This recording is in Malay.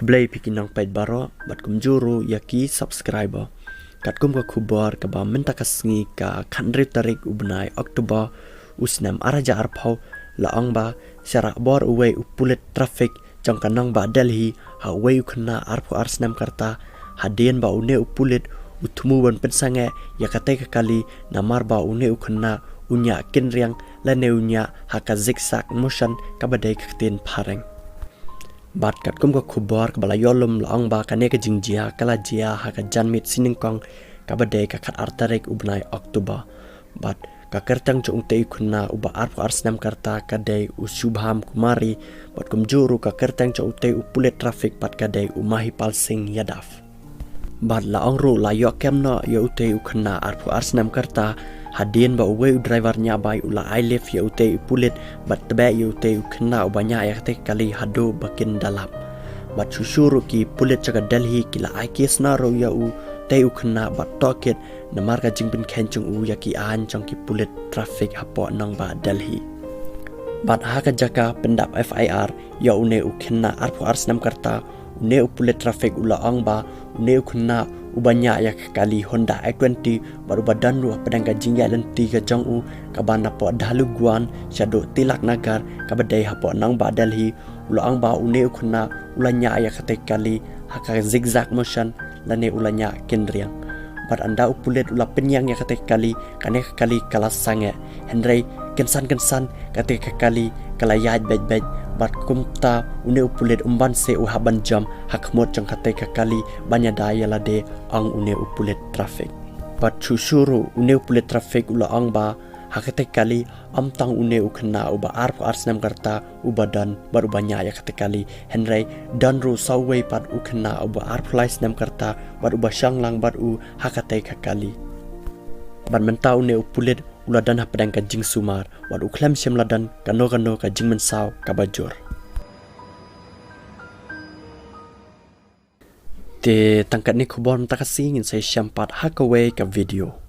Blay pikinang paid baro bat kumjuru yaki subscriber. Kat kum ka kubar ka ba minta kasngi ka khandri tarik ubnai Oktober usnam araja arpau laang ba rahbor uwei pulit traffic jong kanang ba Delhi ha uwei khynnah arpo arsnam karta hadien ba une pulit utmu ban pensange yakate kali namar ba une khynnah unya kinriang lane unya haka zigzag motion kabadai kaktin pareng. Bat kat kum ka kubar ka bala yolum laang ba kane ka jingjia kala jia haka janmit siningkong kabadai ka khat artarik ubnai Oktober. Bat ka kertang cho ungte khynnah uba arpo arsnam karta kadai Shubham Kumari bat kumjuru ka kertang cho ungte pulit traffic pat kadai umahi palsing yadaf. Bat laang ru la yo kemna yo ungte khynnah arpo arsnam karta hadien ba uwei drivernya bai ula ailef ya utei pulit bat tebe ya utei khynnah ubanya ya kali hado bakin dalap bat susuru ki pulit jaga Delhi kila aikes na ro ya u tei khynnah bat toket namar ka jingbin khenchung u ya ki an chong ki pulit traffic hapoh nang ba Delhi bat haka jaka pendap FIR ya une khynnah arpo arsnam karta une pulit traffic ula ang ba une khynnah ubanya ya kali Hyundai i20 baru badan ruah pedang kajing ya lenti ka jong u kabana po dalu guan syado tilak nagar kabadai hapoh nang ba Delhi ulang ba une khynnah ulanya ya kali haka zigzag motion lane ulanya kinriang bat anda upulit ula penyang ya kali kane kali kala sange Hyundai kensan kali kala yaj bej bat kumta une upulit umban se uhaban jam kmut jong kali banya daya lade ang une upulit traffic bat susuru une upulit traffic ula ang ba kali amtang une khynnah uba arpo arsnam karta ubadan baru banya ya kali Hyundai dan ru sawei pat khynnah uba arpo laisnam karta baru basyanglang bat kali bat mentau une upulit uladan pedang kajing sumar wat uklam ladan kano kajing mensau kabajur te tangkat ni kubon takasingin saya syampat hakaway ka video